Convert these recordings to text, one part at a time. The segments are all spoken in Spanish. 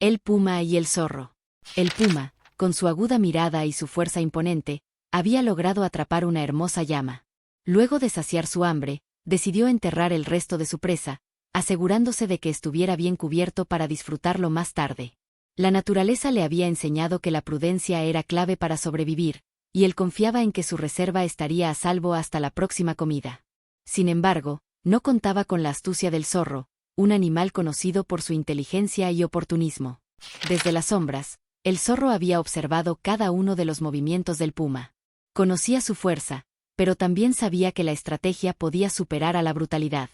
El puma y el zorro. El puma, con su aguda mirada y su fuerza imponente, había logrado atrapar una hermosa llama. Luego de saciar su hambre, decidió enterrar el resto de su presa, asegurándose de que estuviera bien cubierto para disfrutarlo más tarde. La naturaleza le había enseñado que la prudencia era clave para sobrevivir, y él confiaba en que su reserva estaría a salvo hasta la próxima comida. Sin embargo, no contaba con la astucia del zorro, un animal conocido por su inteligencia y oportunismo. Desde las sombras, el zorro había observado cada uno de los movimientos del puma. Conocía su fuerza, pero también sabía que la estrategia podía superar a la brutalidad.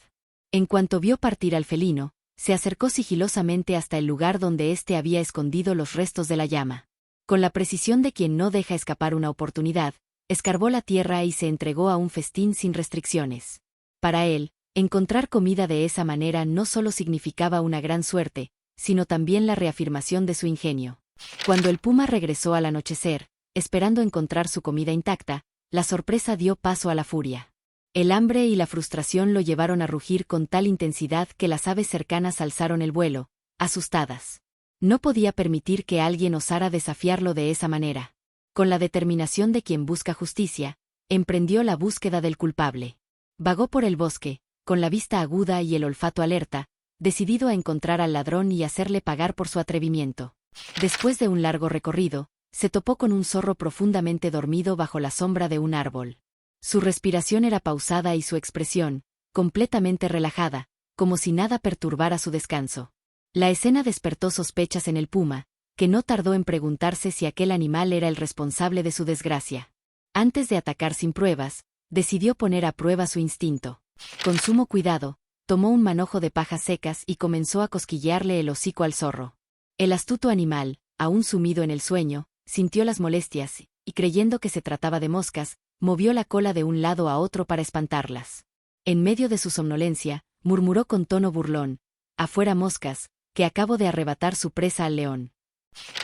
En cuanto vio partir al felino, se acercó sigilosamente hasta el lugar donde éste había escondido los restos de la llama. Con la precisión de quien no deja escapar una oportunidad, escarbó la tierra y se entregó a un festín sin restricciones. Para él, encontrar comida de esa manera no solo significaba una gran suerte, sino también la reafirmación de su ingenio. Cuando el puma regresó al anochecer, esperando encontrar su comida intacta, la sorpresa dio paso a la furia. El hambre y la frustración lo llevaron a rugir con tal intensidad que las aves cercanas alzaron el vuelo, asustadas. No podía permitir que alguien osara desafiarlo de esa manera. Con la determinación de quien busca justicia, emprendió la búsqueda del culpable. Vagó por el bosque, con la vista aguda y el olfato alerta, decidido a encontrar al ladrón y hacerle pagar por su atrevimiento. Después de un largo recorrido, se topó con un zorro profundamente dormido bajo la sombra de un árbol. Su respiración era pausada y su expresión, completamente relajada, como si nada perturbara su descanso. La escena despertó sospechas en el puma, que no tardó en preguntarse si aquel animal era el responsable de su desgracia. Antes de atacar sin pruebas, decidió poner a prueba su instinto. Con sumo cuidado, tomó un manojo de pajas secas y comenzó a cosquillearle el hocico al zorro. El astuto animal, aún sumido en el sueño, sintió las molestias y, creyendo que se trataba de moscas, movió la cola de un lado a otro para espantarlas. En medio de su somnolencia, murmuró con tono burlón: «Afuera moscas, que acabo de arrebatar su presa al león».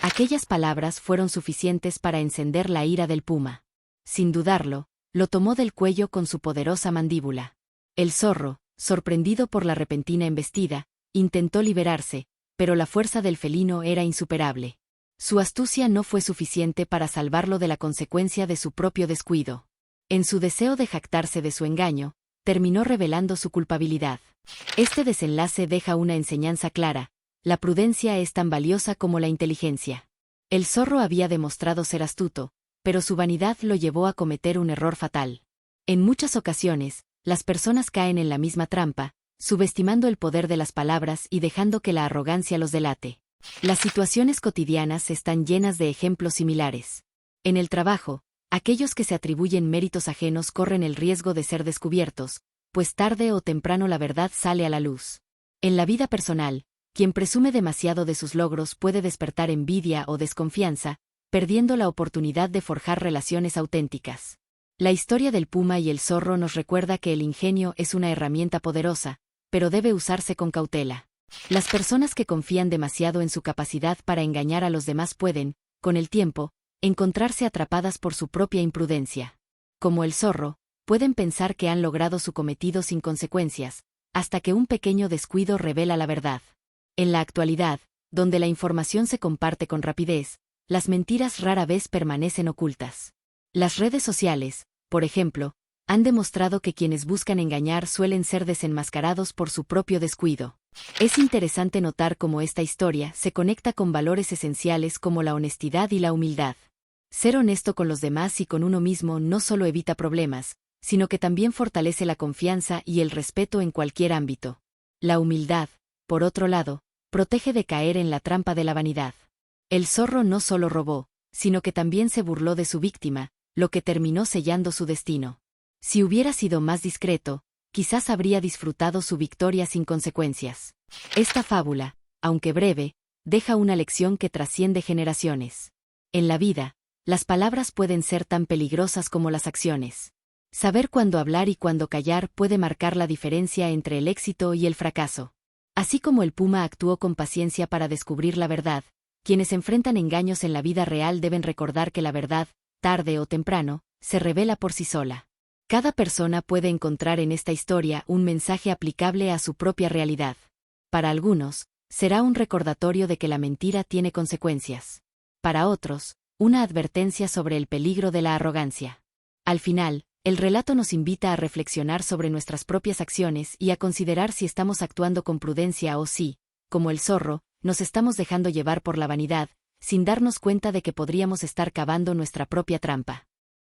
Aquellas palabras fueron suficientes para encender la ira del puma. Sin dudarlo, lo tomó del cuello con su poderosa mandíbula. El zorro, sorprendido por la repentina embestida, intentó liberarse, pero la fuerza del felino era insuperable. Su astucia no fue suficiente para salvarlo de la consecuencia de su propio descuido. En su deseo de jactarse de su engaño, terminó revelando su culpabilidad. Este desenlace deja una enseñanza clara: la prudencia es tan valiosa como la inteligencia. El zorro había demostrado ser astuto, pero su vanidad lo llevó a cometer un error fatal. En muchas ocasiones, las personas caen en la misma trampa, subestimando el poder de las palabras y dejando que la arrogancia los delate. Las situaciones cotidianas están llenas de ejemplos similares. En el trabajo, aquellos que se atribuyen méritos ajenos corren el riesgo de ser descubiertos, pues tarde o temprano la verdad sale a la luz. En la vida personal, quien presume demasiado de sus logros puede despertar envidia o desconfianza, perdiendo la oportunidad de forjar relaciones auténticas. La historia del puma y el zorro nos recuerda que el ingenio es una herramienta poderosa, pero debe usarse con cautela. Las personas que confían demasiado en su capacidad para engañar a los demás pueden, con el tiempo, encontrarse atrapadas por su propia imprudencia. Como el zorro, pueden pensar que han logrado su cometido sin consecuencias, hasta que un pequeño descuido revela la verdad. En la actualidad, donde la información se comparte con rapidez, las mentiras rara vez permanecen ocultas. Las redes sociales, por ejemplo, han demostrado que quienes buscan engañar suelen ser desenmascarados por su propio descuido. Es interesante notar cómo esta historia se conecta con valores esenciales como la honestidad y la humildad. Ser honesto con los demás y con uno mismo no solo evita problemas, sino que también fortalece la confianza y el respeto en cualquier ámbito. La humildad, por otro lado, protege de caer en la trampa de la vanidad. El zorro no solo robó, sino que también se burló de su víctima, lo que terminó sellando su destino. Si hubiera sido más discreto, quizás habría disfrutado su victoria sin consecuencias. Esta fábula, aunque breve, deja una lección que trasciende generaciones. En la vida, las palabras pueden ser tan peligrosas como las acciones. Saber cuándo hablar y cuándo callar puede marcar la diferencia entre el éxito y el fracaso. Así como el puma actuó con paciencia para descubrir la verdad, quienes enfrentan engaños en la vida real deben recordar que la verdad, tarde o temprano, se revela por sí sola. Cada persona puede encontrar en esta historia un mensaje aplicable a su propia realidad. Para algunos, será un recordatorio de que la mentira tiene consecuencias. Para otros, una advertencia sobre el peligro de la arrogancia. Al final, el relato nos invita a reflexionar sobre nuestras propias acciones y a considerar si estamos actuando con prudencia o si, como el zorro, nos estamos dejando llevar por la vanidad, sin darnos cuenta de que podríamos estar cavando nuestra propia trampa.